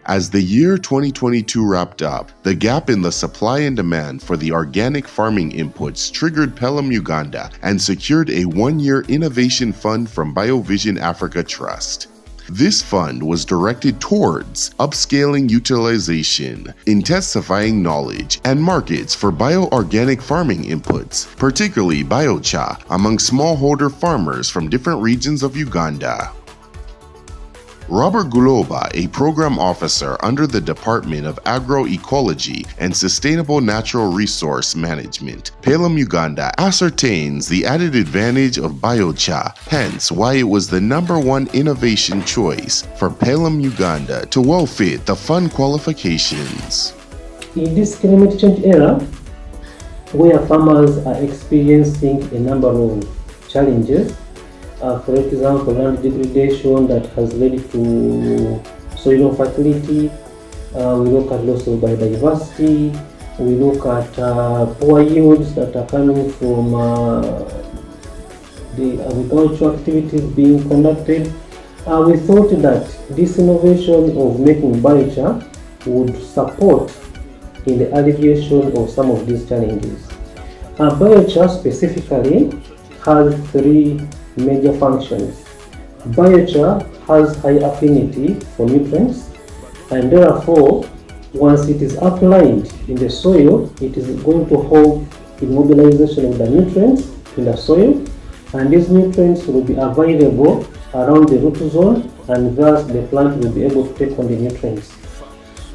As the year 2022 wrapped up, the gap in the supply and demand for the organic farming inputs triggered PELUM Uganda and secured a one-year innovation fund from BioVision Africa Trust. This fund was directed towards upscaling utilization, intensifying knowledge, and markets for bioorganic farming inputs, particularly Biochar, among smallholder farmers from different regions of Uganda. Robert Guloba, a program officer under the Department of Agroecology and Sustainable Natural Resource Management, PELUM Uganda, ascertains the added advantage of Biochar, hence why it was the #1 innovation choice for PELUM Uganda to well fit the fund qualifications. In this climate change era, where farmers are experiencing a number of challenges, for example, land degradation that has led to soil infertility, we look at loss of biodiversity, we look at poor yields that are coming from the agricultural activities being conducted. We thought that this innovation of making biochar would support in the alleviation of some of these challenges. Biochar specifically has 3 major functions. Biochar has high affinity for nutrients, and therefore once it is applied in the soil, it is going to hold immobilization of the nutrients in the soil, and these nutrients will be available around the root zone, and thus the plant will be able to take on the nutrients.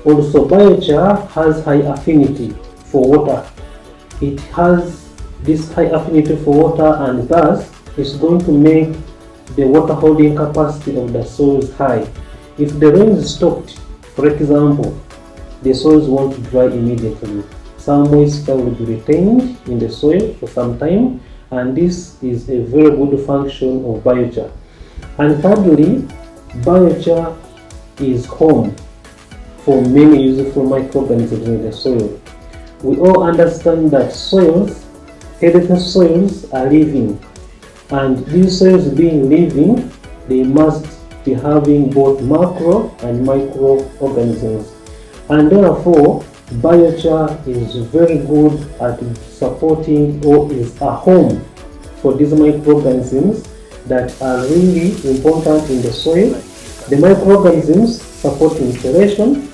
Also, biochar has high affinity for water. It has this high affinity for water, and thus is going to make the water holding capacity of the soils high. If the rain is stopped, for example, the soils won't dry immediately. Some moisture will be retained in the soil for some time, and this is a very good function of biochar. And thirdly, biochar is home for many useful microorganisms in the soil. We all understand that soils, healthy soils, are living. And these soils being living, they must be having both macro and microorganisms. And therefore, biochar is very good at supporting, or is a home for these microorganisms that are really important in the soil. The microorganisms support infiltration,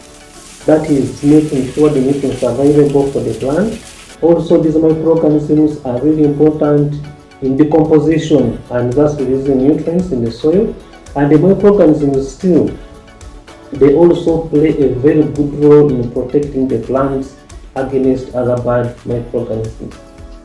that is making sure the nutrients are available for the plant. Also, these microorganisms are really important in decomposition and thus releasing nutrients in the soil. And the microorganisms still, they also play a very good role in protecting the plants against other bad microorganisms.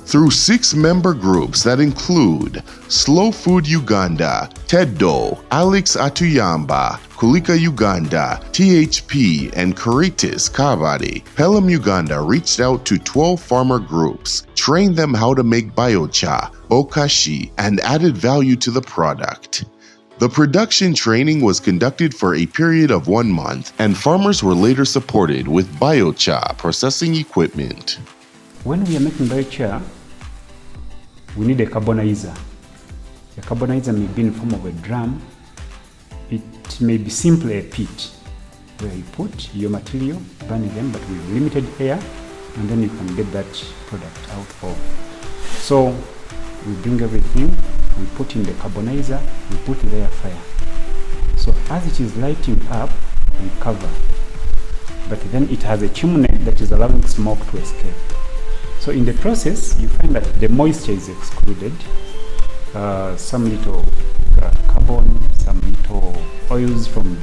Through 6 member groups that include Slow Food Uganda, TEDDO, Alex Atuyamba, Kulika Uganda, THP, and Caritas Kabadi, PELUM Uganda reached out to 12 farmer groups, trained them how to make biochar, bokashi, and added value to the product. The production training was conducted for a period of 1 month, and farmers were later supported with biochar processing equipment. When we are making biochar, we need a carbonizer. A carbonizer may be in the form of a drum. It may be simply a pit where you put your material, burn them, but with limited air, and then you can get that product out of. So we bring everything, we put in the carbonizer, we put there fire. So as it is lighting up, we cover. But then it has a chimney that is allowing smoke to escape. So in the process, you find that the moisture is excluded, some little carbon, some little oils from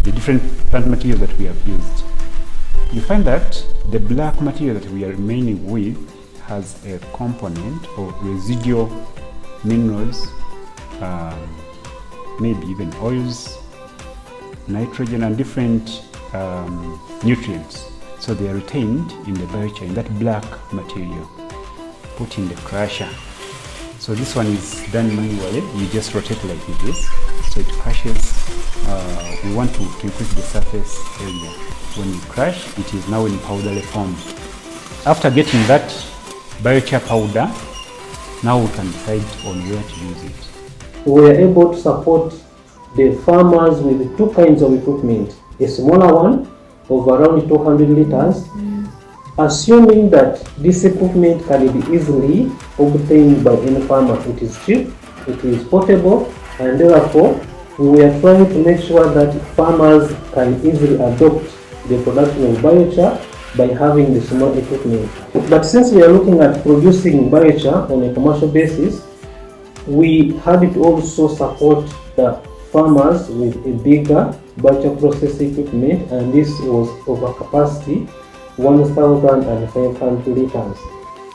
the different plant materials that we have used. You find that the black material that we are remaining with has a component of residual minerals, maybe even oils, nitrogen, and different nutrients. So they are retained in the biochar, in that black material, put in the crusher. So this one is done manually. You just rotate like this, so it crushes. We want to increase the surface area. When you crush, it is now in powdery form. After getting that biochar powder, now we can decide on where to use it. We are able to support the farmers with 2 kinds of equipment. A smaller one of around 200 liters, assuming that this equipment can be easily obtained by any farmer. It is cheap, it is portable, and therefore we are trying to make sure that farmers can easily adopt the production of biochar by having the small equipment. But since we are looking at producing biochar on a commercial basis, we had to also support the farmers with a bigger biochar processing equipment, and this was over capacity 1,500 liters.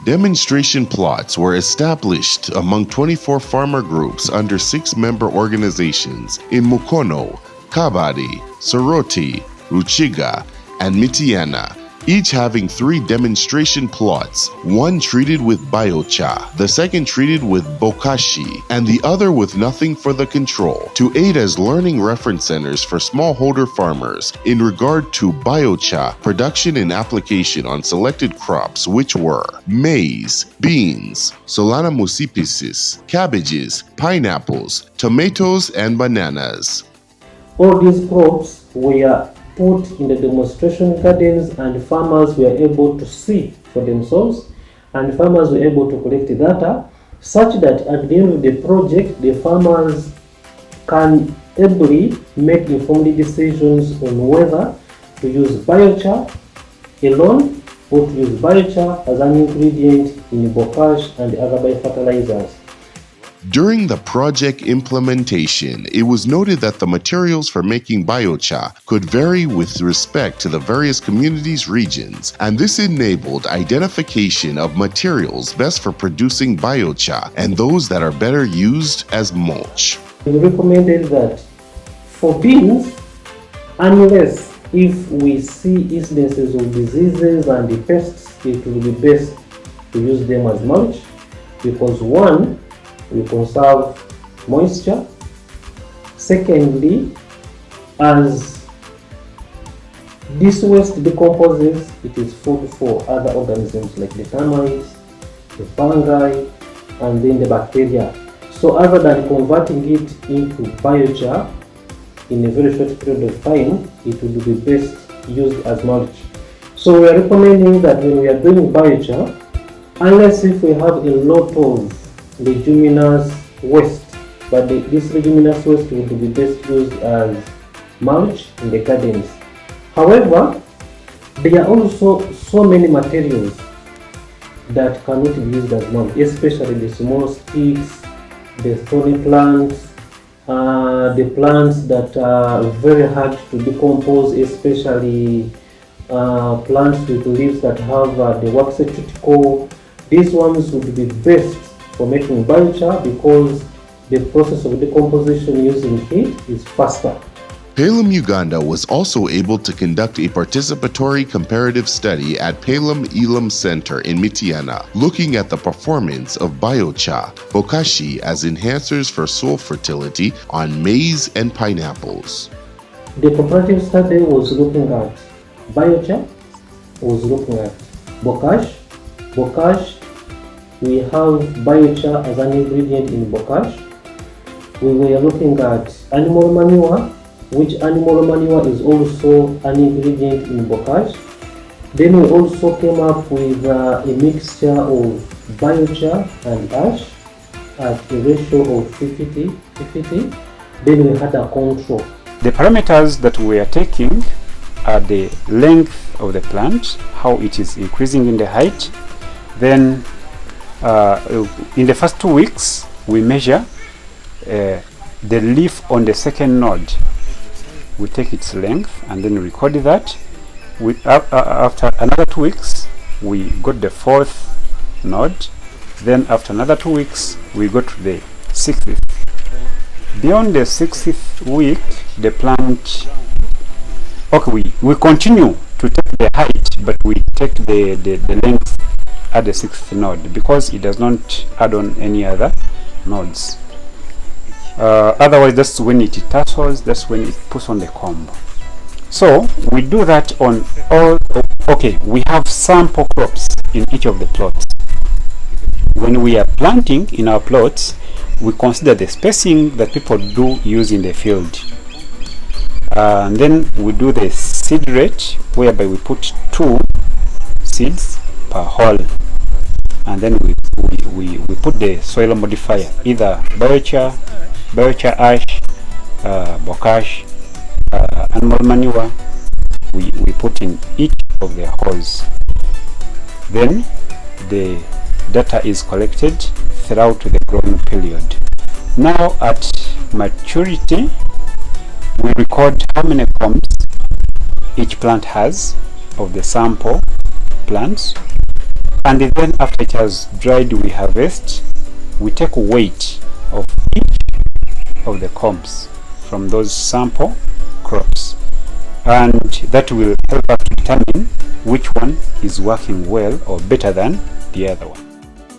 Demonstration plots were established among 24 farmer groups under 6 member organizations in Mukono, Kabadi, Soroti, Ruchiga, and Mitiana, each having 3 demonstration plots, one treated with biochar, the second treated with bokashi, and the other with nothing for the control, to aid as learning reference centers for smallholder farmers in regard to biochar production and application on selected crops, which were maize, beans, Solana musipicis, cabbages, pineapples, tomatoes, and bananas. All these crops were put in the demonstration gardens, and farmers were able to see for themselves, and farmers were able to collect data such that at the end of the project the farmers can ably make informed decisions on whether to use biochar alone or to use biochar as an ingredient in bokash and other biofertilizers. During the project implementation, it was noted that the materials for making biochar could vary with respect to the various communities' regions, and this enabled identification of materials best for producing biochar and those that are better used as mulch. We recommended that for beans, unless if we see incidences of diseases and the pests, it will be best to use them as mulch, because one, we conserve moisture. Secondly, as this waste decomposes, it is food for other organisms like the termites, the fungi, and then the bacteria. So other than converting it into biochar in a very short period of time, it would be best used as mulch. So we are recommending that when we are doing biochar, unless if we have a lot of leguminous waste, but this leguminous waste would be best used as mulch in the gardens. However, there are also so many materials that cannot be used as mulch, especially the small sticks, the thorny plants, the plants that are very hard to decompose, especially plants with leaves that have the waxy cuticle. These ones would be best for making biochar because the process of decomposition using heat is faster. PELUM Uganda was also able to conduct a participatory comparative study at PELUM Center in Mitiana, looking at the performance of biochar, bokashi as enhancers for soil fertility on maize and pineapples. The comparative study was looking at biochar, was looking at bokash. We have biochar as an ingredient in bokash. We were looking at animal manure, which animal manure is also an ingredient in bokash. Then we also came up with a mixture of biochar and ash at a ratio of 50-50. Then we had a control. The parameters that we are taking are the length of the plant, how it is increasing in the height. Then in the first 2 weeks, we measure the leaf on the second node. We take its length and then record that. After another 2 weeks, we got the fourth node. Then after another 2 weeks, we go to the 6th. Beyond the 6th week, the plant, okay, we continue to take the height, but we take the length at the 6th node because it does not add on any other nodes. Otherwise, that's when it tassels, that's when it puts on the comb. So we do that on all. Okay, we have sample crops in each of the plots. When we are planting in our plots, we consider the spacing that people do use in the field. And then we do the seed rate whereby we put 2 seeds per hole, and then we put the soil modifier, either biochar ash, bokash, animal manure. We put in each of the holes. Then the data is collected throughout the growing period. Now at maturity, we record how many combs each plant has of the sample plants, and then after it has dried, we harvest. We take weight of each of the combs from those sample crops, and that will help us to determine which one is working well or better than the other one.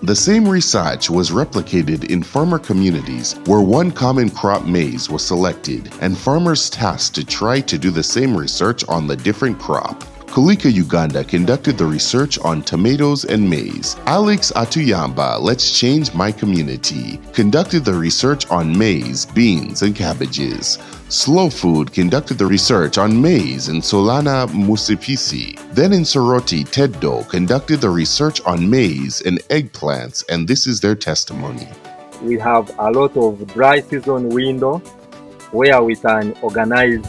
The same research was replicated in farmer communities where one common crop, maize, was selected, and farmers tasked to try to do the same research on the different crop. PELUM Uganda conducted the research on tomatoes and maize. Alex Atuyamba, Let's Change My Community, conducted the research on maize, beans, and cabbages. Slow Food conducted the research on maize in Solana Musipisi. Then in Soroti, Teddo conducted the research on maize and eggplants, and this is their testimony. We have a lot of dry season window where we can organize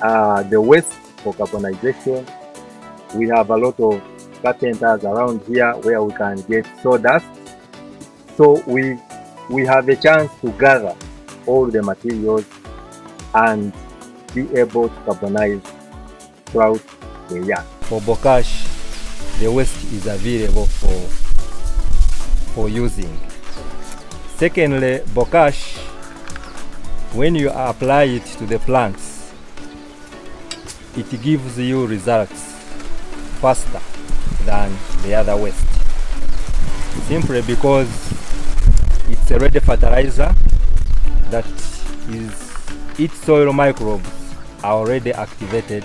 the waste for carbonization. We have a lot of carpenters around here where we can get sawdust. So we have a chance to gather all the materials and be able to carbonize throughout the year. For bokash, the waste is available for using. Secondly, bokash, when you apply it to the plants, it gives you results faster than the other waste, simply because it's a ready fertilizer that is, its soil microbes are already activated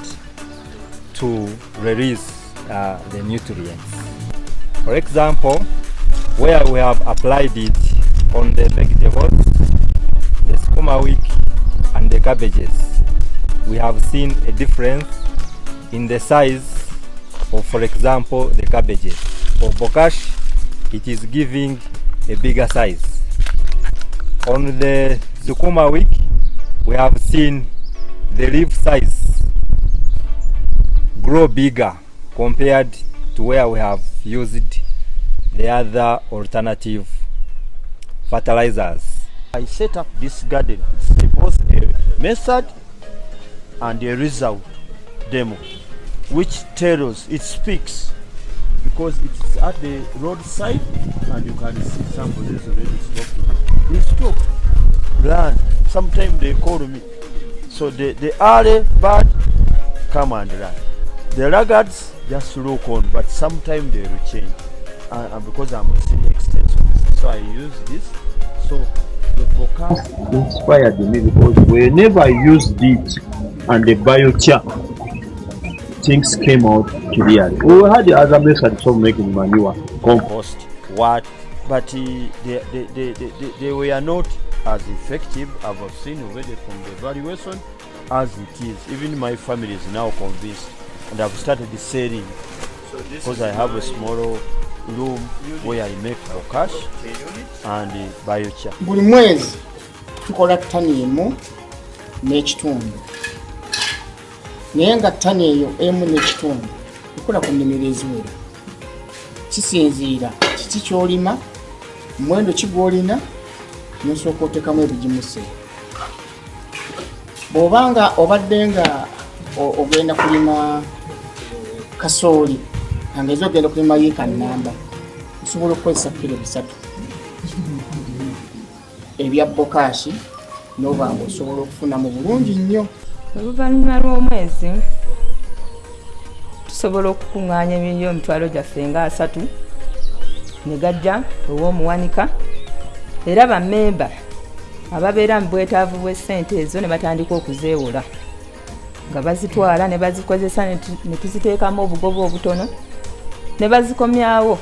to release the nutrients. For example, where we have applied it on the vegetables, the skuma week and the cabbages, we have seen a difference in the size of, for example, the cabbages. For bokash, it is giving a bigger size. On the sukuma week, we have seen the leaf size grow bigger compared to where we have used the other alternative fertilizers. I set up this garden. It's both a method and a result demo, which tells, it speaks, because it's at the roadside and you can see somebody is already stopping. They stop, run. Sometimes they call me. So the early bird come and run. The laggards just look on, but sometimes they will change. And because I'm a senior extensionist, so I use this. So the forecast inspired me because whenever I used it and the biochar, things came out clearly. We had the other methods of making manure, compost, what, but they were not as effective. I've seen already from the evaluation as it is. Even my family is now convinced, and I've started selling, because I have a small room where I make bokash and biochar. Buli mwezi tukola ttani emu n'ekitundu, naye nga ttani eyo emu n'ekitundu tukola ku nnimiro eziwera. Kisinziira kiki ky'olima, muwendo ki gw'olina, n'osooka oteekamu ebigimuse. Bw'obanga obadde nga ogenda kulima kasooli, angeza ogenda kulima yiika nnamba, osobola okukozesa kilo 3 ebya bokashi n'oba nga osobola okufuna mu bulungi nnyo. Oluvannyuma lw'omwezi tusobola okukungaanya emitwalo gyaffe nga 3 ne gajja ow'omuwanika, era bammemba ababeera mu bwetaavu bw'essente ezo ne batandika okuzeewola nga bazitwala ne bazikozesa ne tuziteekamu obugoba obutono ne bazikomyawo.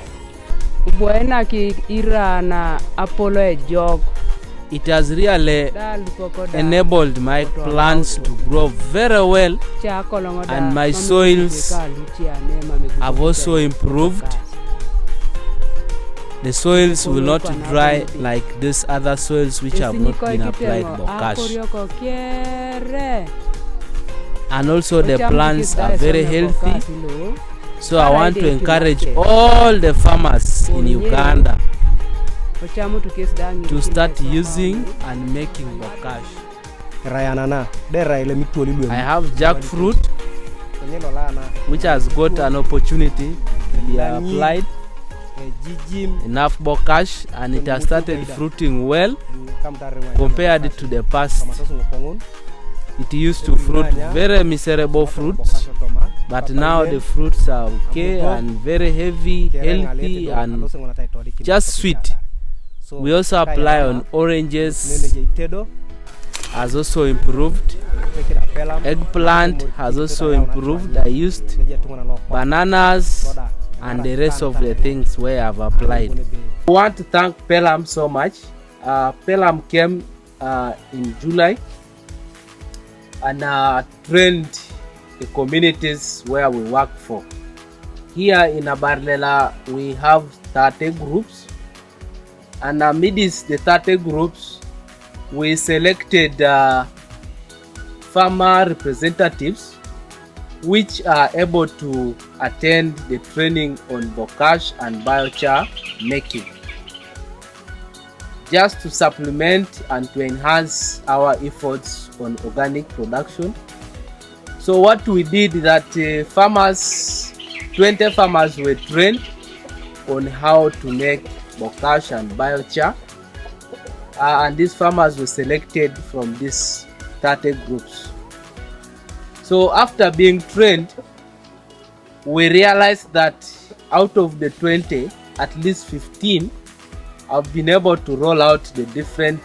Buena ki irana Apollo e jog it has really enabled my plants to grow very well, and my soils have also improved. The soils will not dry like these other soils which have not been applied Bokash. And also the plants are very healthy. So I want to encourage all the farmers in Uganda to start using and making Bokash. I have jackfruit which has got an opportunity to be applied enough Bokash, and it has started fruiting well compared to the past. It used to fruit very miserable fruits, but now the fruits are okay and very heavy, healthy, and just sweet. We also apply on oranges, has also improved. Eggplant has also improved. I used bananas and the rest of the things where I've applied. I want to thank PELUM so much. PELUM came in July and trained the communities where we work for. Here in Abarlela we have 30 groups, and amidst the 30 groups we selected farmer representatives which are able to attend the training on Bokash and Biochar making, just to supplement and to enhance our efforts on organic production. So what we did that 20 farmers were trained on how to make Bokash and Biochar, and these farmers were selected from these 30 groups. So after being trained, we realized that out of the 20, at least 15 have been able to roll out the different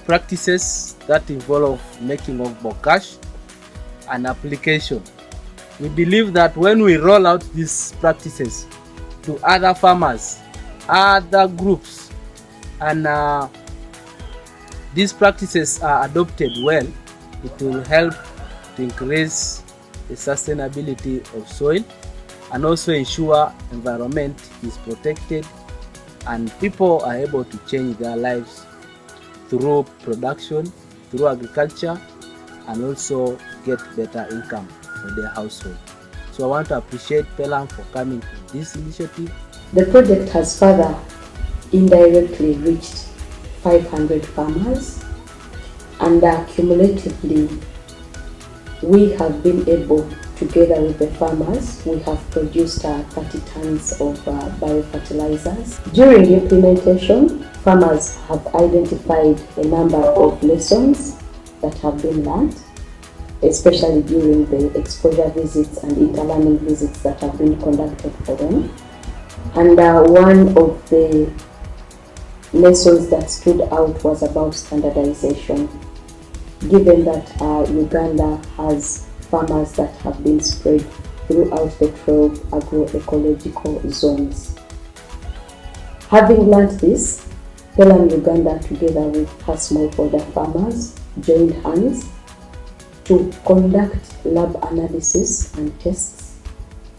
practices that involve making of Bokash and application. We believe that when we roll out these practices to other farmers, other groups, and these practices are adopted well, it will help to increase the sustainability of soil and also ensure environment is protected and people are able to change their lives through production, through agriculture, and also get better income for their household. So I want to appreciate PELUM for coming to this initiative. The project has further indirectly reached 500 farmers, and cumulatively we have been able, together with the farmers, we have produced 30 tons of biofertilizers. During the implementation, farmers have identified a number of lessons that have been learned, especially during the exposure visits and interlearning visits that have been conducted for them. And one of the lessons that stood out was about standardization. Given that Uganda has farmers that have been spread throughout the 12 agroecological zones. Having learned this, PELUM Uganda, together with her smallholder farmers, joined hands to conduct lab analysis and tests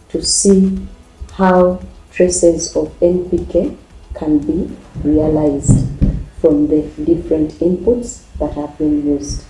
to see how traces of NPK can be realized from the different inputs that have been used.